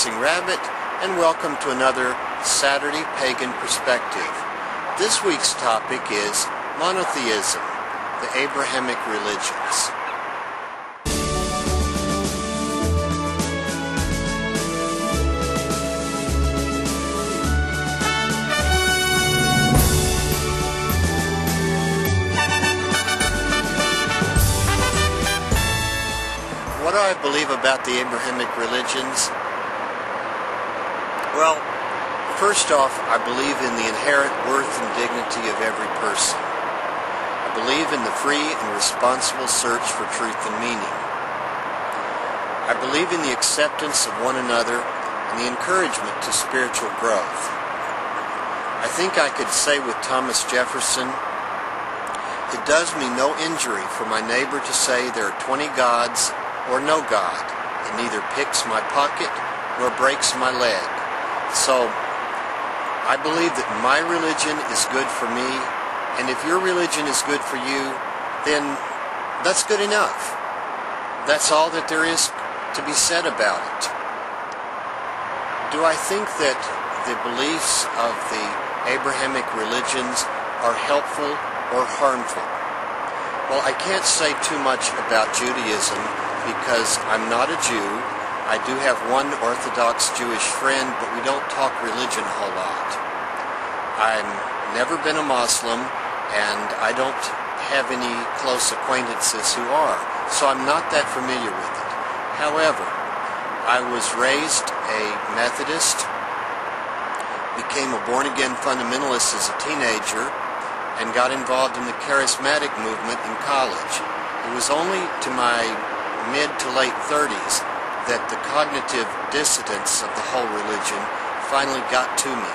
Dancing Rabbit, and welcome to another Saturday Pagan Perspective. This week's topic is monotheism, the Abrahamic Religions. What do I believe about the Abrahamic religions? Well, first off, I believe in the inherent worth and dignity of every person. I believe in the free and responsible search for truth and meaning. I believe in the acceptance of one another and the encouragement to spiritual growth. I think I could say with Thomas Jefferson, "It does me no injury for my neighbor to say there are 20 gods or no God. It neither picks my pocket nor breaks my leg." So, I believe that my religion is good for me, and if your religion is good for you, then that's good enough. That's all that there is to be said about it. Do I think that the beliefs of the Abrahamic religions are helpful or harmful? Well, I can't say too much about Judaism because I'm not a Jew. I do have one Orthodox Jewish friend, but we don't talk religion a whole lot. I've never been a Muslim, and I don't have any close acquaintances who are, so I'm not that familiar with it. However, I was raised a Methodist, became a born-again fundamentalist as a teenager, and got involved in the charismatic movement in college. It was only to my mid to late 30s that the cognitive dissidence of the whole religion finally got to me,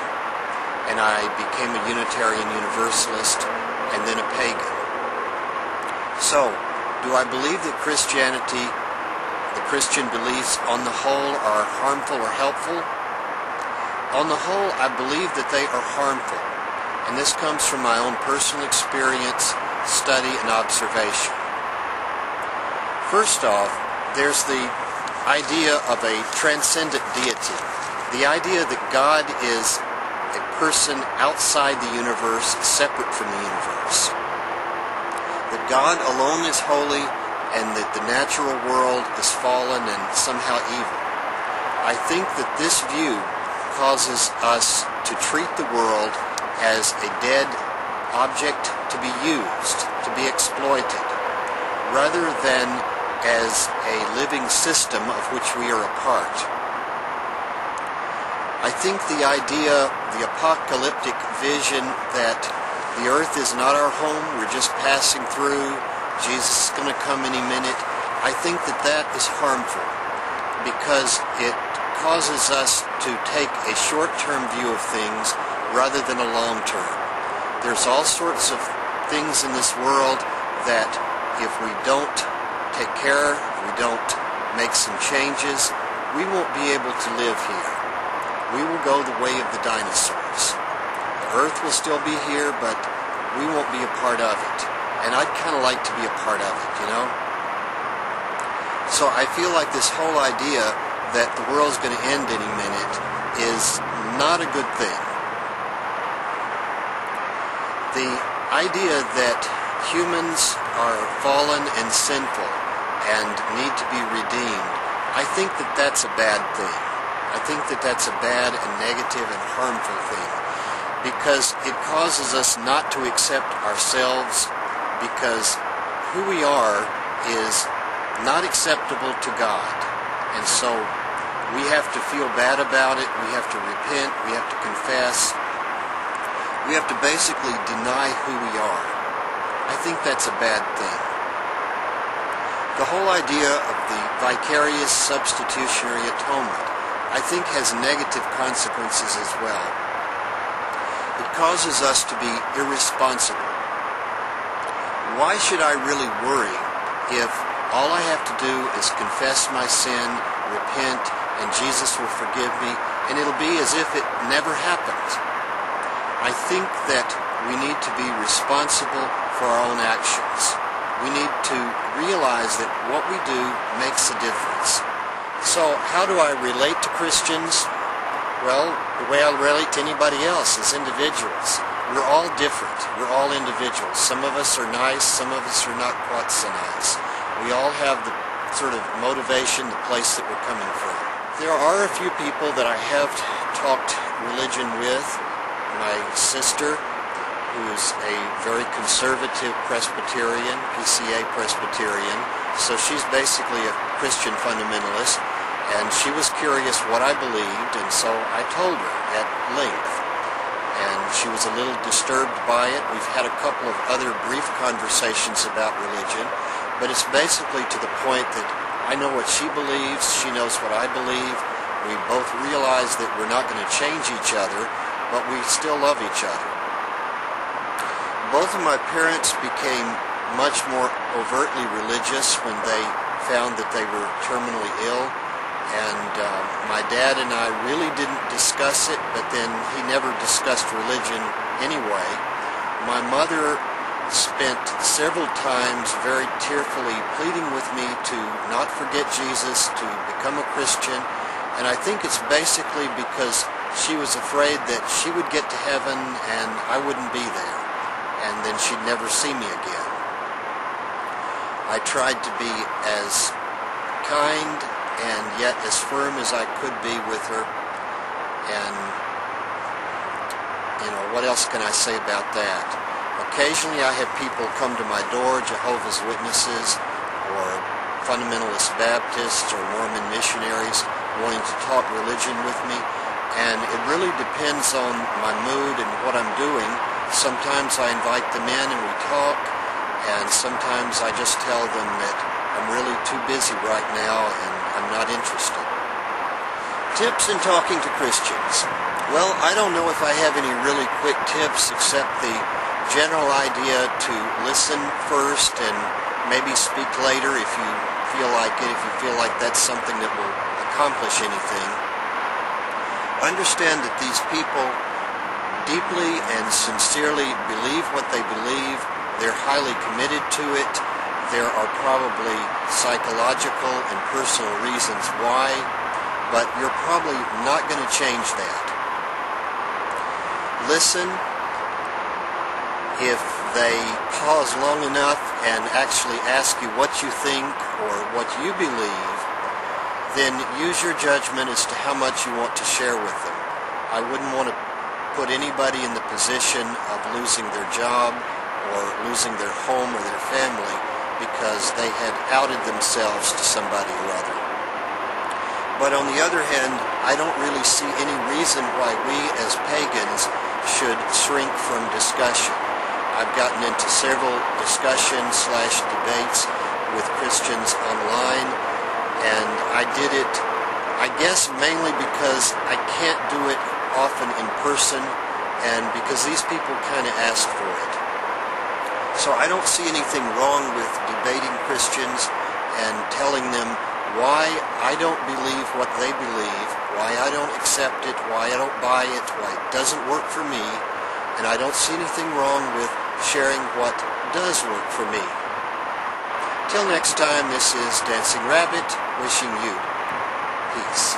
and I became a Unitarian Universalist and then a pagan. So, do I believe that Christianity, the Christian beliefs on the whole, are harmful or helpful? On the whole, I believe that they are harmful, and this comes from my own personal experience, study, and observation. First off, there's the idea of a transcendent deity. The idea that God is a person outside the universe, separate from the universe. That God alone is holy and that the natural world is fallen and somehow evil. I think that this view causes us to treat the world as a dead object to be used, to be exploited, rather than as a living system of which we are a part. I think the idea, the apocalyptic vision that the earth is not our home, we're just passing through, Jesus is going to come any minute, I think that that is harmful because it causes us to take a short-term view of things rather than a long-term. There's all sorts of things in this world that if we don't take care, we don't make some changes, we won't be able to live here. We will go the way of the dinosaurs. The earth will still be here, but we won't be a part of it. And I'd kind of like to be a part of it, you know? So I feel like this whole idea that the world's going to end any minute is not a good thing. The idea that humans are fallen and sinful and need to be redeemed, I think that that's a bad thing. I think that that's a bad and negative and harmful thing because it causes us not to accept ourselves because who we are is not acceptable to God. And so we have to feel bad about it, we have to repent, we have to confess, we have to basically deny who we are. I think that's a bad thing. The whole idea of the vicarious substitutionary atonement, I think, has negative consequences as well. It causes us to be irresponsible. Why should I really worry if all I have to do is confess my sin, repent, and Jesus will forgive me, and it'll be as if it never happened? I think that we need to be responsible for our own actions. We need to realize that what we do makes a difference. So how do I relate to Christians? Well, the way I relate to anybody else is individuals. We're all different. We're all individuals. Some of us are nice, some of us are not quite so nice. We all have the sort of motivation, the place that we're coming from. There are a few people that I have talked religion with. My sister, who's a very conservative Presbyterian, PCA Presbyterian, so she's basically a Christian fundamentalist. And she was curious what I believed, and so I told her at length. And she was a little disturbed by it. We've had a couple of other brief conversations about religion, but it's basically to the point that I know what she believes, she knows what I believe. We both realize that we're not going to change each other, but we still love each other. Both of my parents became much more overtly religious when they found that they were terminally ill. And my dad and I really didn't discuss it, but then he never discussed religion anyway. My mother spent several times very tearfully pleading with me to not forget Jesus, to become a Christian, and I think it's basically because she was afraid that she would get to heaven and I wouldn't be there, and then she'd never see me again. I tried to be as kind and yet as firm as I could be with her. And, what else can I say about that? Occasionally I have people come to my door, Jehovah's Witnesses, or fundamentalist Baptists, or Mormon missionaries, wanting to talk religion with me. And it really depends on my mood and what I'm doing. Sometimes I invite them in and we talk, and sometimes I just tell them that I'm really too busy right now and I'm not interested. Tips in talking to Christians. Well, I don't know if I have any really quick tips except the general idea to listen first and maybe speak later if you feel like it, if you feel like that's something that will accomplish anything. Understand that these people deeply and sincerely believe what they believe. They're highly committed to it. There are probably psychological and personal reasons why, but you're probably not going to change that. Listen. If they pause long enough and actually ask you what you think or what you believe, then use your judgment as to how much you want to share with them. I wouldn't want to put anybody in the position of losing their job or losing their home or their family because they had outed themselves to somebody or other. But on the other hand, I don't really see any reason why we as pagans should shrink from discussion. I've gotten into several discussions/debates with Christians online, and I did it, I guess, mainly because I can't do it often in person, and because these people kind of asked for it. So I don't see anything wrong with debating Christians and telling them why I don't believe what they believe, why I don't accept it, why I don't buy it, why it doesn't work for me, and I don't see anything wrong with sharing what does work for me. Till next time, this is Dancing Rabbit, wishing you peace.